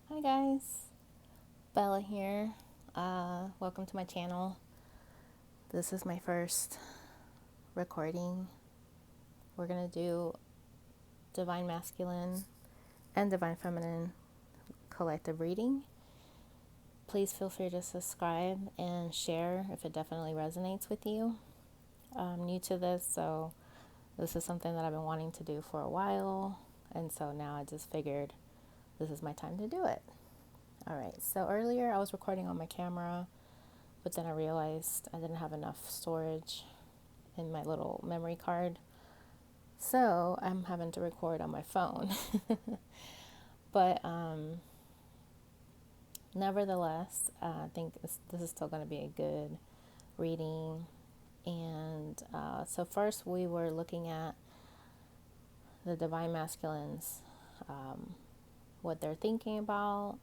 Hi guys, Bella here. Welcome to my channel. This is my first recording. We're gonna do Divine Masculine and Divine Feminine collective reading. Please feel free to subscribe and share if it definitely resonates with you. I'm new to this, so this is something that I've been wanting to do for a while, and so now I just figured this is my time to do it. Alright, so earlier I was recording on my camera, but then I realized I didn't have enough storage in my little memory card. So I'm having to record on my phone. But nevertheless, I think this is still going to be a good reading. And so first we were looking at the Divine Masculines, what they're thinking about,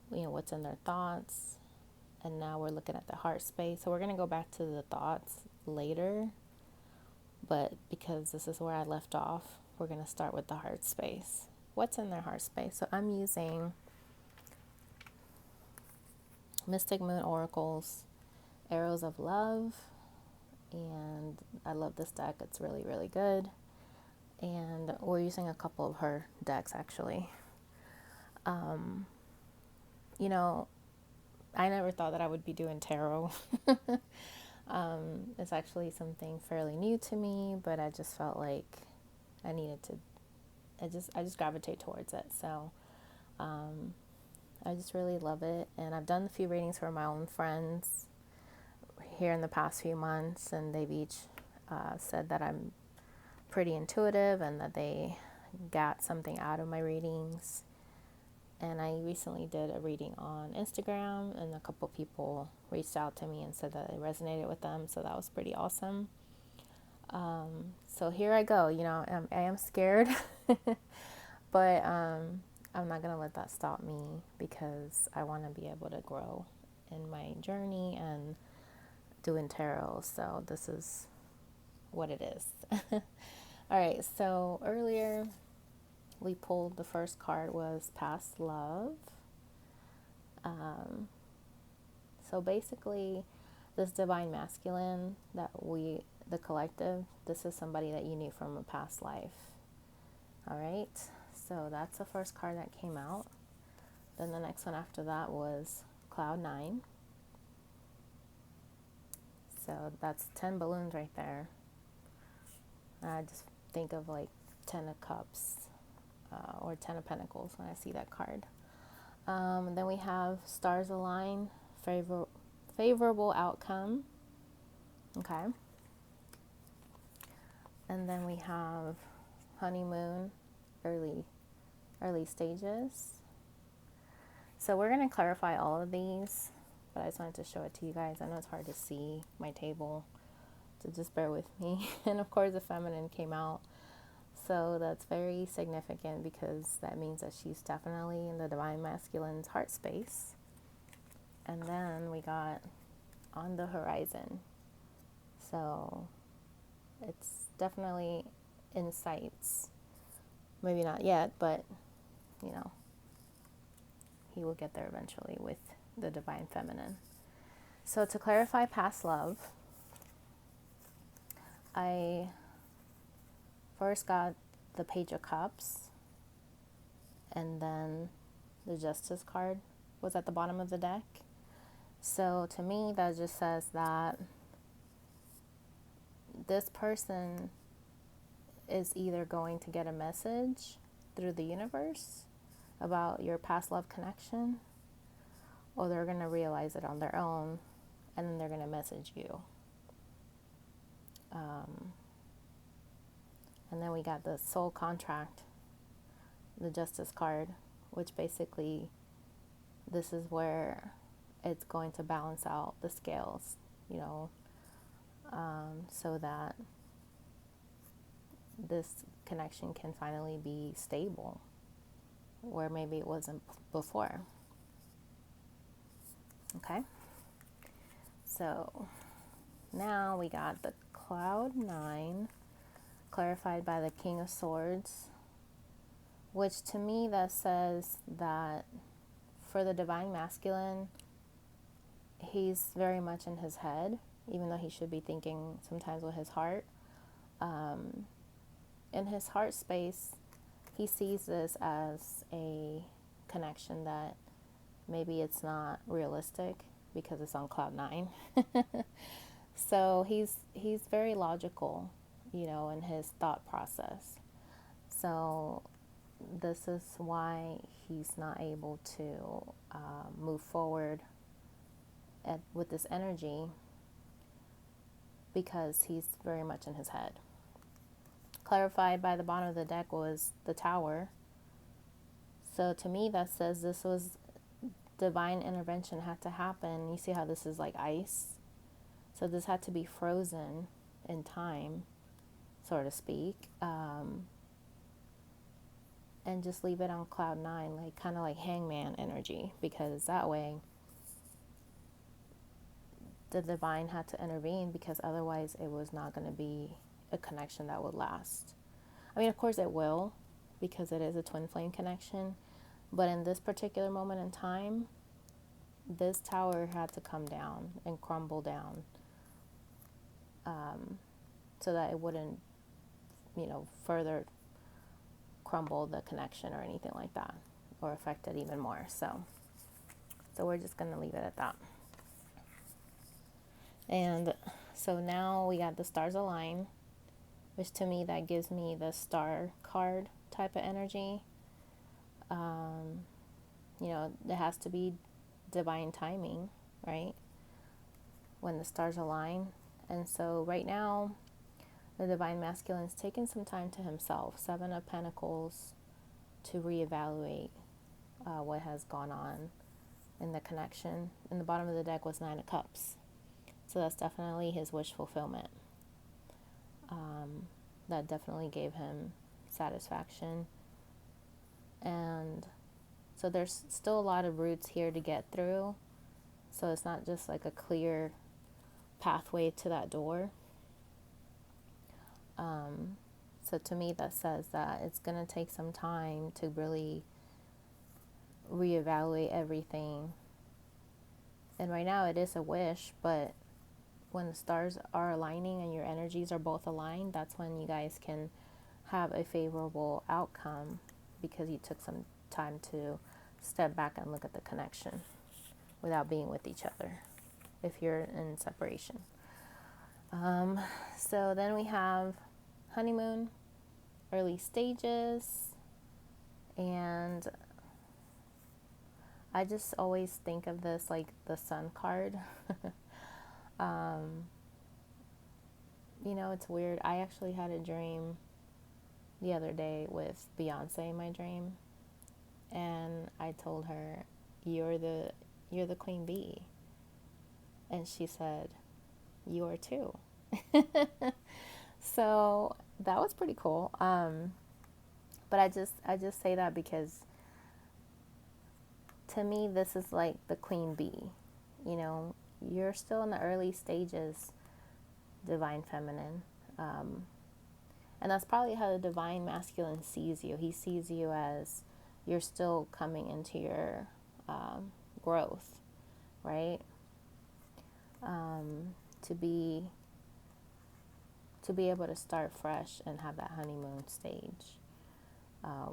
what's in their thoughts. And now we're looking at the heart space. So we're going to go back to the thoughts later. But because this is where I left off, we're going to start with the heart space. What's in their heart space? So I'm using Mystic Moon Oracle's Arrows of Love. And I love this deck. It's really, really good. And we're using a couple of her decks, actually. I never thought that I would be doing tarot. It's actually something fairly new to me, but I just felt like I needed to I just gravitate towards it. So I just really love it. And I've done a few readings for my own friends here in the past few months, and they've each said that I'm pretty intuitive and that they got something out of my readings. And I recently did a reading on Instagram, and a couple people reached out to me and said that it resonated with them. So that was pretty awesome. So here I go. I am scared, but I'm not going to let that stop me because I want to be able to grow in my journey and doing tarot. So this is what it is. All right. So earlier we pulled the first card was past love. So basically, this divine masculine the collective, this is somebody that you knew from a past life. All right. So that's the first card that came out. Then the next one after that was Cloud 9. So that's 10 balloons right there. I just think of like 10 of cups or 10 of pentacles when I see that card. Then we have stars align, favorable outcome. Okay. And then we have honeymoon, early stages. So we're going to clarify all of these, but I just wanted to show it to you guys. I know it's hard to see my table, so just bear with me. And of course the feminine came out. So that's very significant because that means that she's definitely in the divine masculine's heart space. And then we got on the horizon. So it's definitely insights. Maybe not yet, but he will get there eventually with the divine feminine. So to clarify past love, I first got the Page of Cups, and then the Justice card was at the bottom of the deck. So to me, that just says that this person is either going to get a message through the universe about your past love connection, or they're going to realize it on their own, and then they're going to message you. And then we got the soul contract, the Justice card, which basically this is where it's going to balance out the scales, so that this connection can finally be stable where maybe it wasn't before. Okay, so now we got the Cloud 9 clarified by the King of Swords, which to me that says that for the divine masculine, he's very much in his head, even though he should be thinking sometimes with his heart. In his heart space, he sees this as a connection that maybe it's not realistic because it's on cloud nine. So he's very logical, in his thought process. So this is why he's not able to move forward with this energy, because he's very much in his head. Clarified by the bottom of the deck was the Tower. So to me, that says this was divine intervention had to happen. You see how this is like ice? So this had to be frozen in time, so to speak, and just leave it on cloud nine, like kind of like hangman energy, because that way the divine had to intervene, because otherwise it was not going to be a connection that would last. I mean, of course it will, because it is a twin flame connection, but in this particular moment in time, this tower had to come down and crumble down, so that it wouldn't, further crumble the connection or anything like that, or affect it even more. So we're just going to leave it at that. And so now we got the stars align, which to me, that gives me the star card type of energy. There has to be divine timing, right? When the stars align. And so right now, the divine masculine is taking some time to himself, 7 of Pentacles, to reevaluate what has gone on in the connection. And the bottom of the deck was 9 of Cups. So that's definitely his wish fulfillment. That definitely gave him satisfaction. And so there's still a lot of roots here to get through. So it's not just like a clear pathway to that door. So to me, that says that it's going to take some time to really reevaluate everything. And right now it is a wish, but when the stars are aligning and your energies are both aligned, that's when you guys can have a favorable outcome, because you took some time to step back and look at the connection without being with each other, if you're in separation. So then we have honeymoon, early stages, and I just always think of this like the sun card. It's weird. I actually had a dream the other day with Beyonce in my dream, and I told her, you're the queen bee, and she said, you are too. So that was pretty cool. But I just say that because to me, this is like the queen bee. You're still in the early stages, divine feminine. And that's probably how the divine masculine sees you. He sees you as you're still coming into your growth, right? To be able to start fresh and have that honeymoon stage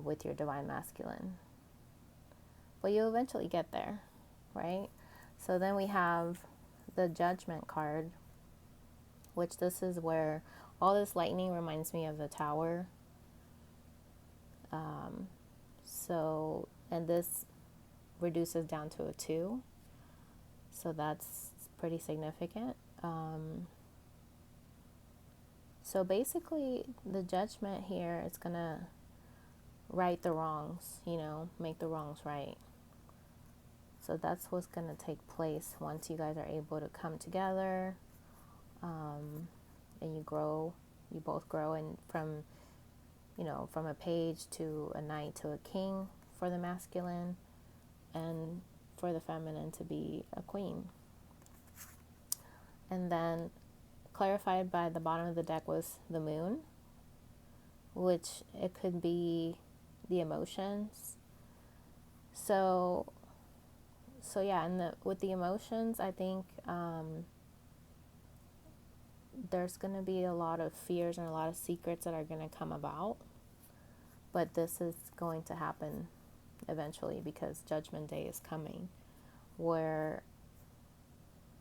with your divine masculine. But you'll eventually get there, right? So then we have the Judgment card, which this is where all this lightning reminds me of the Tower. And this reduces down to a 2. So that's pretty significant. So basically, the Judgment here is going to right the wrongs, make the wrongs right. So that's what's going to take place once you guys are able to come together, and you grow, you both grow, and from a page to a knight to a king for the masculine, and for the feminine to be a queen. And then clarified by the bottom of the deck was the moon, which it could be the emotions. So So yeah, and with the emotions, I think there's going to be a lot of fears and a lot of secrets that are going to come about. But this is going to happen eventually because Judgment Day is coming, where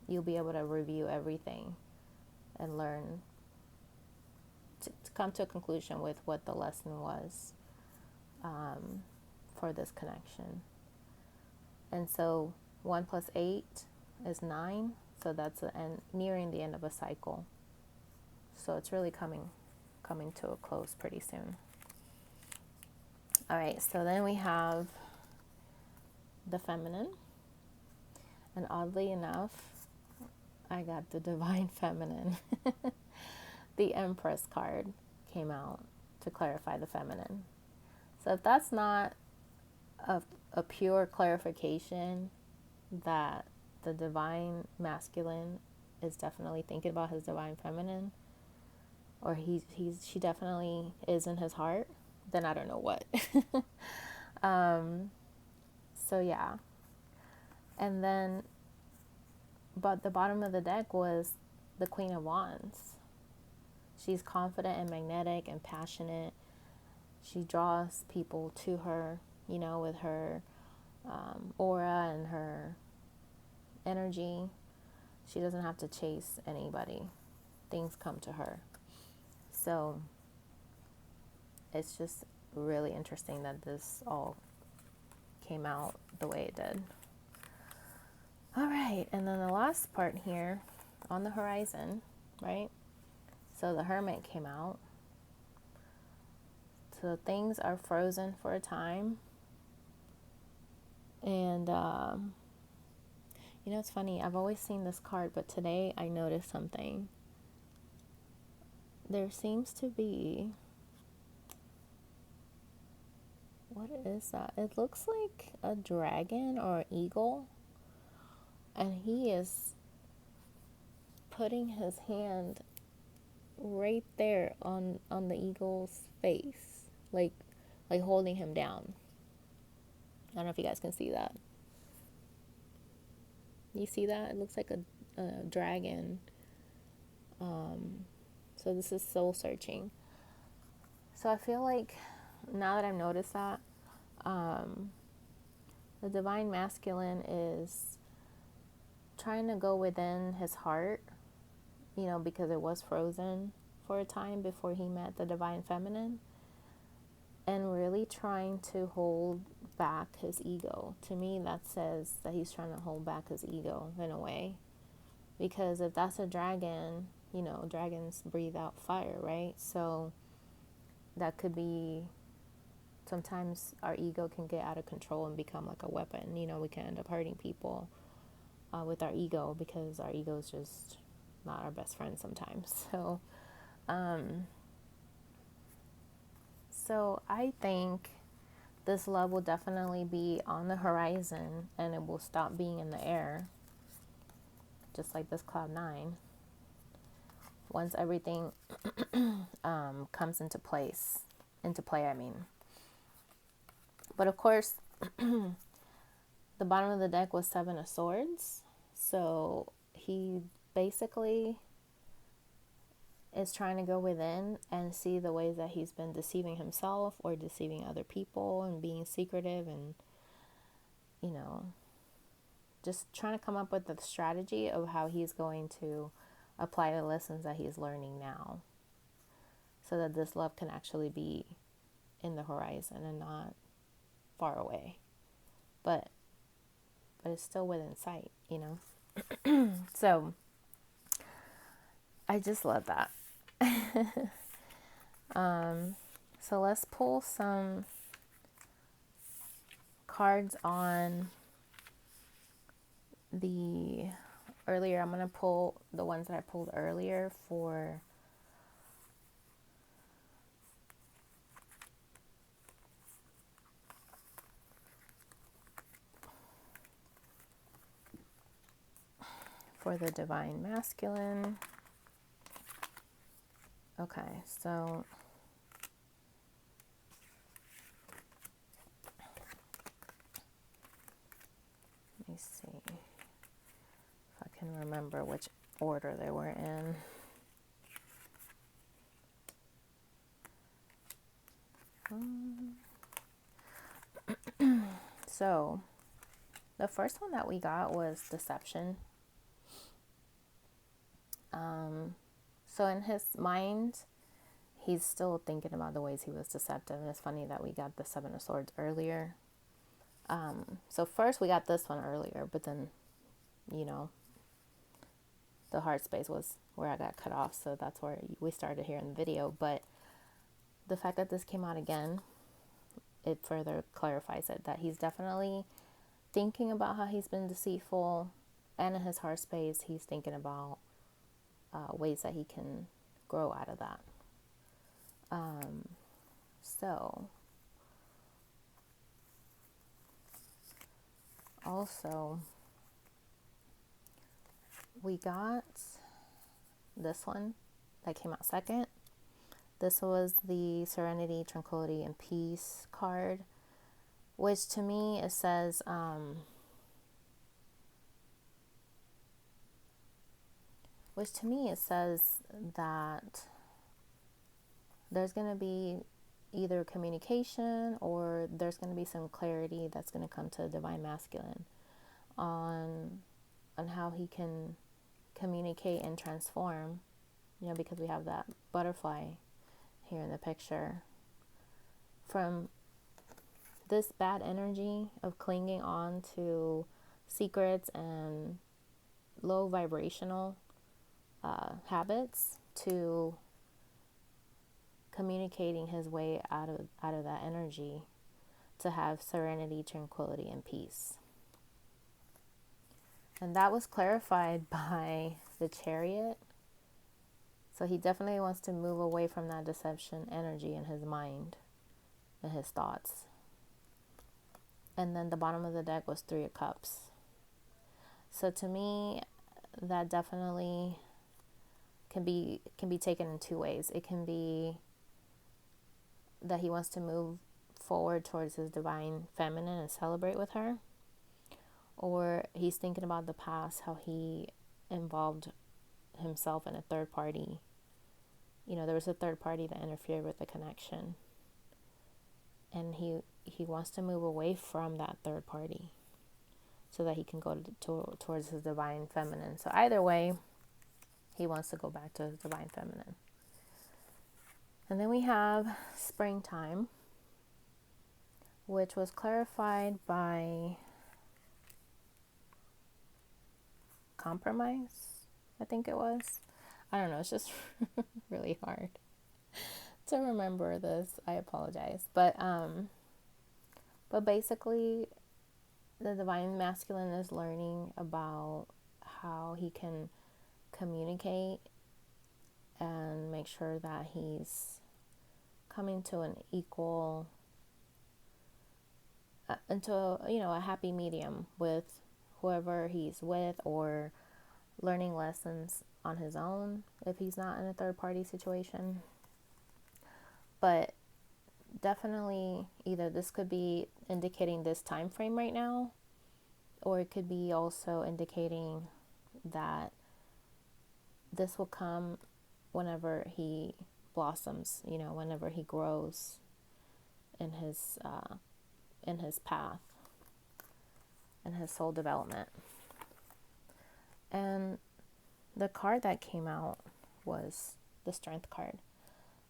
you'll be able to review everything and learn to come to a conclusion with what the lesson was for this connection. And so 1 plus 8 is 9. So that's nearing the end of a cycle. So it's really coming to a close pretty soon. All right, so then we have the feminine. And oddly enough, I got the divine feminine. The Empress card came out to clarify the feminine. So if that's not a pure clarification that the divine masculine is definitely thinking about his divine feminine, or she definitely is in his heart, then I don't know what. So yeah. And then, but the bottom of the deck was the Queen of Wands. She's confident and magnetic and passionate. She draws people to her, with her aura and her energy. She doesn't have to chase anybody. Things come to her. So it's just really interesting that this all came out the way it did. All right, and then the last part here on the horizon, right? So the Hermit came out. So things are frozen for a time. And, it's funny. I've always seen this card, but today I noticed something. There seems to be... What is that? It looks like a dragon or an eagle. And he is putting his hand right there on the eagle's face. Like holding him down. I don't know if you guys can see that. You see that? It looks like a dragon. So this is soul searching. So I feel like now that I've noticed that, the divine masculine is trying to go within his heart, because it was frozen for a time before he met the divine feminine, and really trying to hold back his ego. To me, that says that he's trying to hold back his ego in a way. Because if that's a dragon, dragons breathe out fire, right? So that could be, sometimes our ego can get out of control and become like a weapon. We can end up hurting people with our ego, because our ego is just not our best friend sometimes. So I think this love will definitely be on the horizon, and it will stop being in the air, just like this cloud 9, once everything comes into play, I mean. But of course, the bottom of the deck was 7 of Swords, so he basically is trying to go within and see the ways that he's been deceiving himself or deceiving other people and being secretive, and just trying to come up with the strategy of how he's going to apply the lessons that he's learning now, so that this love can actually be in the horizon and not far away, but it's still within sight, So I just love that. So let's pull some cards on the earlier. I'm going to pull the ones that I pulled earlier for the divine masculine. Okay, so let me me see if I can remember which order they were in. So the first one that we got was deception. So in his mind, he's still thinking about the ways he was deceptive. And it's funny that we got the Seven of Swords earlier. So first we got this one earlier, but then, you know, the heart space was where I got cut off. So that's where we started here in the video. But the fact that this came out again, it further clarifies it, that he's definitely thinking about how he's been deceitful. And in his heart space, he's thinking about ways that he can grow out of that. So also we got this one that came out second. This was the Serenity, Tranquility, and Peace card, which to me it says that there's going to be either communication or there's going to be some clarity that's going to come to Divine Masculine on how he can communicate and transform, you know, because we have that butterfly here in the picture, from this bad energy of clinging on to secrets and low vibrational habits, to communicating his way out of that energy to have serenity, tranquility, and peace. And that was clarified by the Chariot. So he definitely wants to move away from that deception energy in his mind and his thoughts. And then the bottom of the deck was Three of Cups. So to me, that definitely can be taken in two ways. It can be that he wants to move forward towards his divine feminine and celebrate with her, or he's thinking about the past, how he involved himself in a third party. You know, there was a third party that interfered with the connection, and he wants to move away from that third party so that he can go towards his divine feminine. So either way, he wants to go back to his divine feminine. And then we have springtime, which was clarified by compromise, I think it was. I don't know, it's just really hard to remember this. I apologize. But basically, the divine masculine is learning about how he can communicate and make sure that he's coming to an equal, into a happy medium with whoever he's with, or learning lessons on his own if he's not in a third party situation. But definitely either this could be indicating this time frame right now, or it could be also indicating that this will come whenever he blossoms, whenever he grows in his path and his soul development. And the card that came out was the Strength card.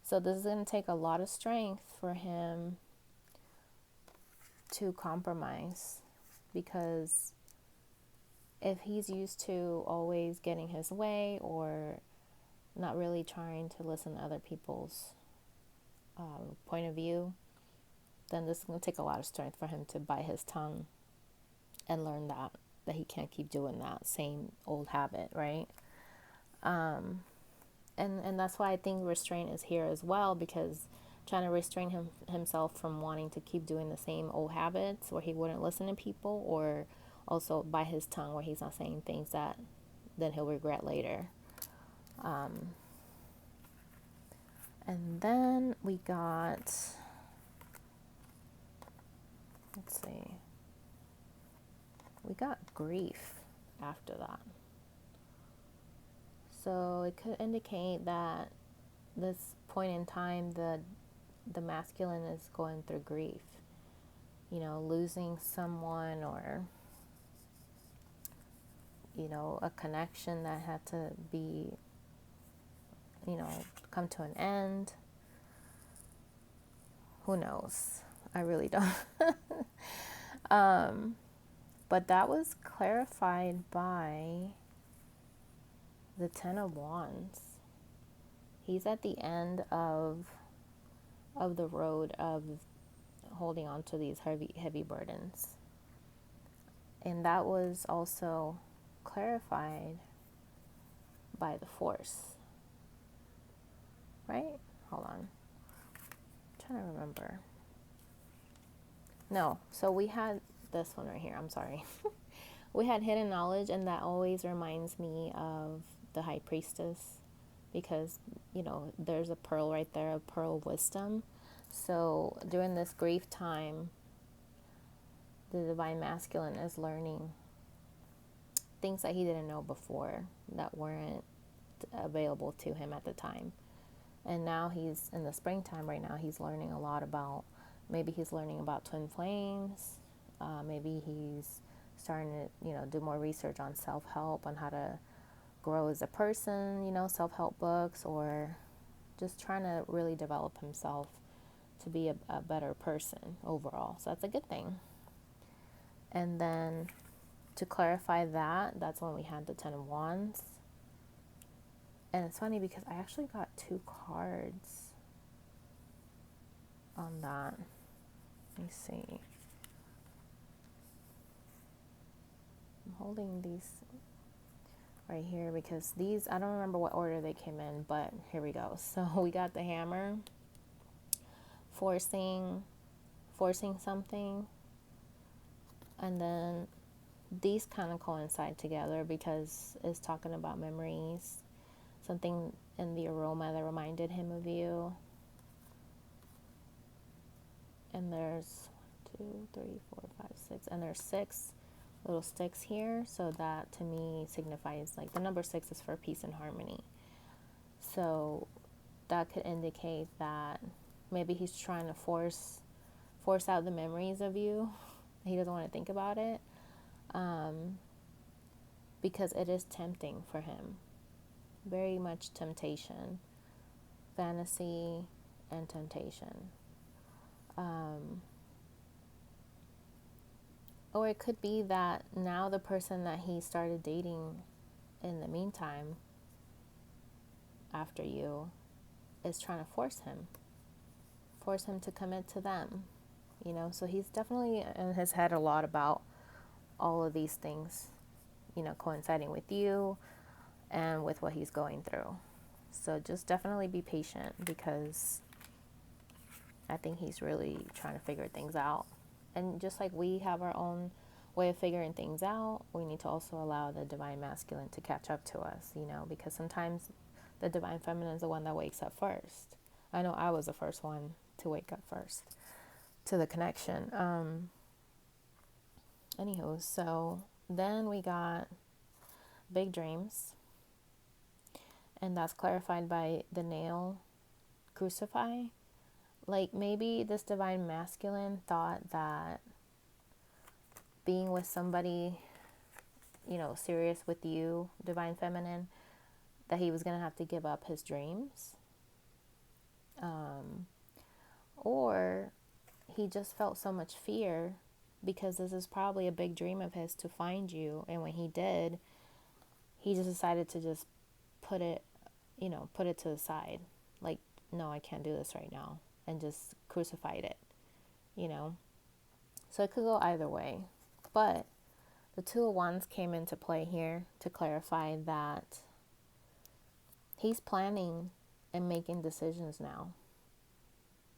So this is going to take a lot of strength for him to compromise, because if he's used to always getting his way or not really trying to listen to other people's point of view, then this is going to take a lot of strength for him to bite his tongue and learn that he can't keep doing that same old habit, right? And that's why I think restraint is here as well, because trying to restrain himself from wanting to keep doing the same old habits where he wouldn't listen to people, or also bite his tongue where he's not saying things that then he'll regret later. And then we got, let's see, we got grief after that. So it could indicate that this point in time, the masculine is going through grief. You know, losing someone, or, you know, a connection that had to be, you know, come to an end. Who knows? I really don't. But that was clarified by the Ten of Wands. He's at the end of the road of holding on to these heavy burdens. And that was also clarified by the Force. Right? Hold on. I'm trying to remember. No, so we had this one right here. I'm sorry. We had hidden knowledge, and that always reminds me of the High Priestess, because, you know, there's a pearl right there, a pearl of wisdom. So during this grief time, the Divine Masculine is learning things that he didn't know before, that weren't available to him at the time. And now he's in the springtime right now, he's learning a lot about, maybe he's learning about twin flames. Maybe he's starting to, you know, do more research on self-help, on how to grow as a person, you know, self-help books, or just trying to really develop himself to be a better person overall. So that's a good thing. And then to clarify that, that's when we had the Ten of Wands. And it's funny because I actually got 2 cards on that. Let me see. I'm holding these right here because these, I don't remember what order they came in, but here we go. So we got the Hammer, forcing something, and then these kind of coincide together because it's talking about memories, something in the aroma that reminded him of you. And there's 1, 2, 3, 4, 5, 6, and there's 6 little sticks here. So that to me signifies, like, the number 6 is for peace and harmony. So that could indicate that maybe he's trying to force out the memories of you. He doesn't want to think about it, because it is tempting for him. Very much temptation, fantasy, and temptation. Or it could be that now the person that he started dating in the meantime, after you, is trying to force him to commit to them, you know. So he's definitely in his head a lot about all of these things, you know, coinciding with you and with what he's going through. So just definitely be patient, because I think he's really trying to figure things out. And just like we have our own way of figuring things out, we need to also allow the Divine Masculine to catch up to us, you know, because sometimes the Divine Feminine is the one that wakes up first. I know I was the first one to wake up first to the connection. Anywho, so then we got big dreams, and that's clarified by the nail crucify. Like, maybe this Divine Masculine thought that being with somebody, you know, serious with you, Divine Feminine, that he was going to have to give up his dreams. Or he just felt so much fear, because this is probably a big dream of his to find you. And when he did, he just decided to just put it to the side. Like, no, I can't do this right now. And just crucified it, you know. So it could go either way. But the Two of Wands came into play here to clarify that he's planning and making decisions now.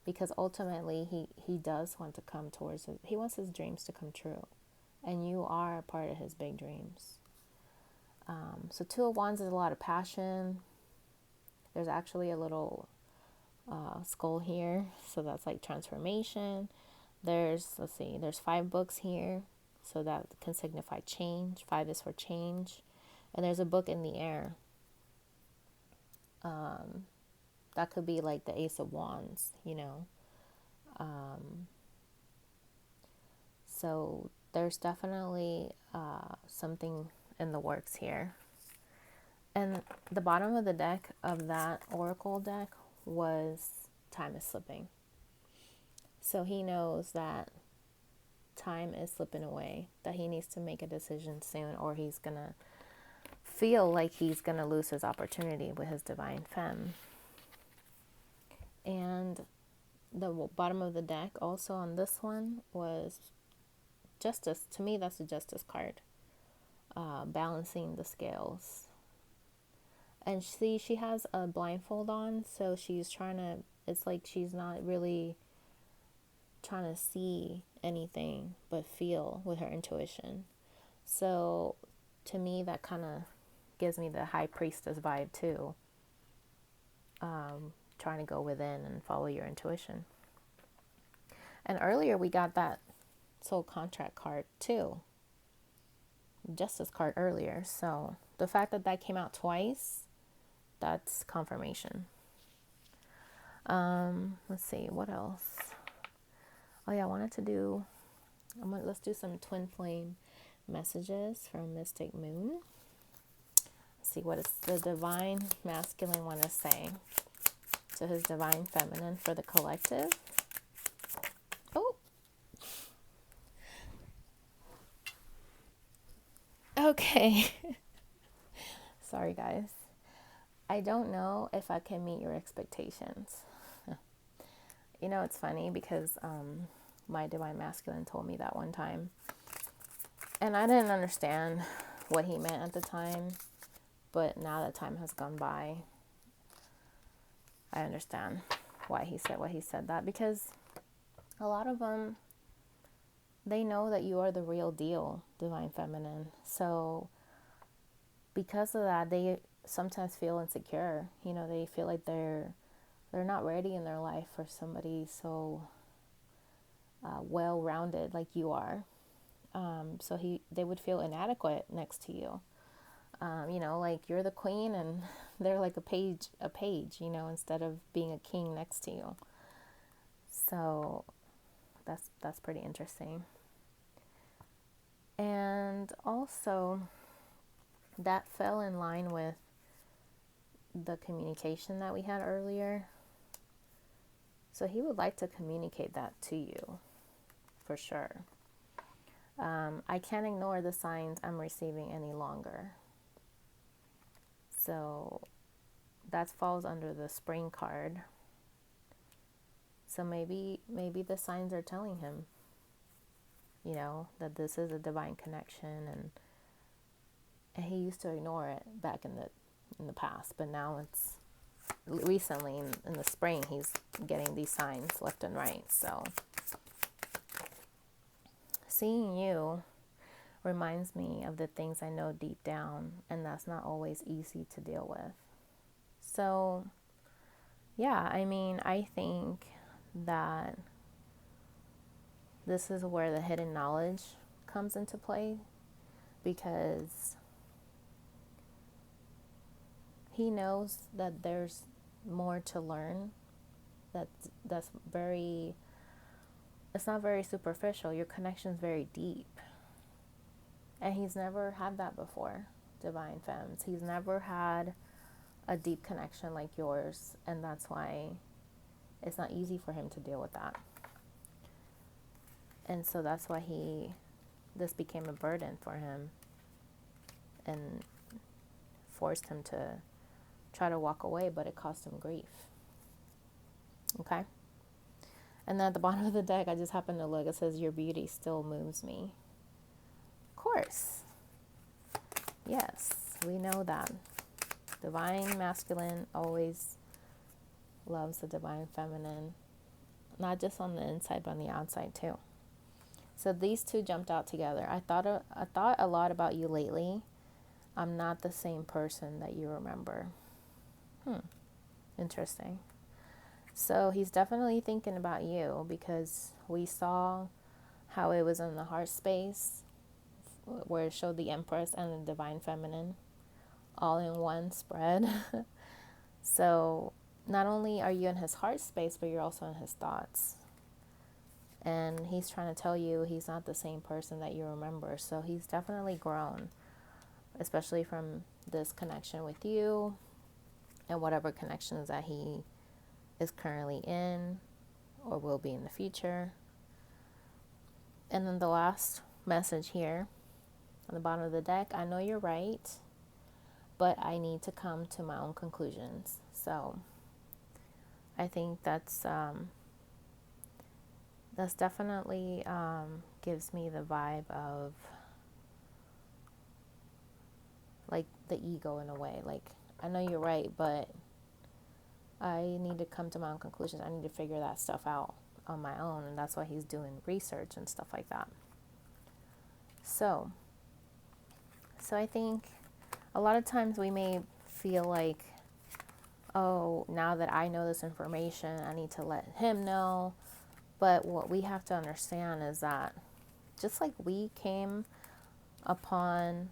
Because ultimately he does want to come towards it. He wants his dreams to come true. And you are a part of his big dreams. So Two of Wands is a lot of passion. There's actually a little skull here, so that's like transformation. There's 5 books here, So that can signify change. 5 is for change. And there's a book in the air. That could be like the Ace of Wands, you know. So there's definitely something in the works here. And the bottom of the deck of that oracle deck was time is slipping. So he knows that time is slipping away, that he needs to make a decision soon, or he's going to feel like he's going to lose his opportunity with his divine femme. And the bottom of the deck also on this one was justice. To me, that's a justice card. Balancing the scales. And see, she has a blindfold on, so she's trying to, it's like she's not really trying to see anything but feel with her intuition. So to me, that kind of gives me the high priestess vibe too. Trying to go within and follow your intuition. And earlier we got that soul contract card too. Justice card earlier. So the fact that that came out twice, that's confirmation. Let's see, what else? Oh yeah, I wanted to do, let's do some twin flame messages from Mystic Moon. Let's see, what is the divine masculine want to say to his divine feminine for the collective? Oh. Okay. Sorry, guys. I don't know if I can meet your expectations. You know, it's funny because my divine masculine told me that one time. And I didn't understand what he meant at the time. But now that time has gone by, I understand why he said what he said that. Because a lot of them, they know that you are the real deal, divine feminine. So because of that, they sometimes feel insecure. You know, they feel like they're not ready in their life for somebody so well-rounded like you are. So they would feel inadequate next to you. You know, like you're the queen and they're like a page, you know, instead of being a king next to you. So that's pretty interesting. And also that fell in line with the communication that we had earlier. So he would like to communicate that to you for sure. I can't ignore the signs I'm receiving any longer. So that falls under the spring card. So maybe the signs are telling him, you know, that this is a divine connection, and he used to ignore it back in the past, but now it's recently in the spring he's getting these signs left and right. So seeing you reminds me of the things I know deep down, and that's not always easy to deal with. So yeah, I mean, I think that this is where the hidden knowledge comes into play, because he knows that there's more to learn. That's very, it's not very superficial. Your connection's very deep. And he's never had that before, divine femmes. He's never had a deep connection like yours, and that's why it's not easy for him to deal with that. And so that's why this became a burden for him and forced him to try to walk away, but it caused him grief. Okay? And then at the bottom of the deck, I just happened to look, it says, your beauty still moves me. Of course. Yes, we know that. Divine masculine always loves the divine feminine, not just on the inside, but on the outside too. So these two jumped out together. I thought a lot about you lately. I'm not the same person that you remember. Interesting. So he's definitely thinking about you, because we saw how it was in the heart space, where it showed the Empress and the Divine Feminine all in one spread. So not only are you in his heart space, but you're also in his thoughts. And he's trying to tell you he's not the same person that you remember. So he's definitely grown, especially from this connection with you and whatever connections that he is currently in or will be in the future. And then the last message here on the bottom of the deck, I know you're right, but I need to come to my own conclusions. So I think that's definitely gives me the vibe of like the ego in a way. Like, I know you're right, but I need to come to my own conclusions. I need to figure that stuff out on my own, and that's why he's doing research and stuff like that. So I think a lot of times we may feel like, oh, now that I know this information, I need to let him know. But what we have to understand is that just like we came upon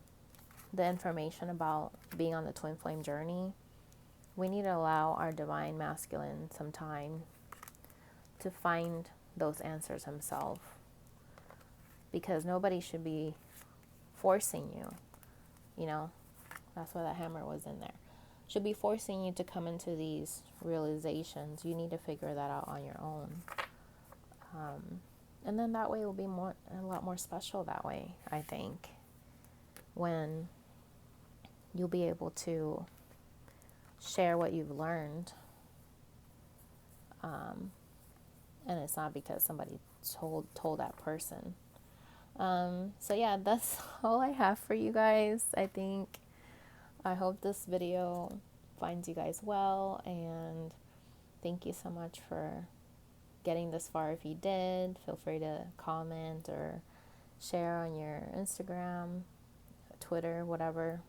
the information about being on the twin flame journey, we need to allow our divine masculine some time to find those answers himself, because nobody should be forcing you, you know, that's why that hammer was in there, should be forcing you to come into these realizations. You need to figure that out on your own. And then that way it will be a lot more special that way, I think, when you'll be able to share what you've learned. And it's not because somebody told that person. So yeah, that's all I have for you guys. I hope this video finds you guys well, and thank you so much for getting this far. If you did, feel free to comment or share on your Instagram, Twitter, whatever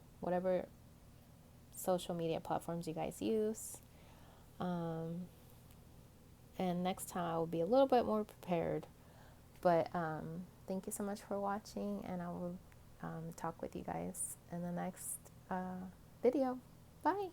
social media platforms you guys use. And next time I will be a little bit more prepared. But thank you so much for watching, and I will talk with you guys in the next video. Bye.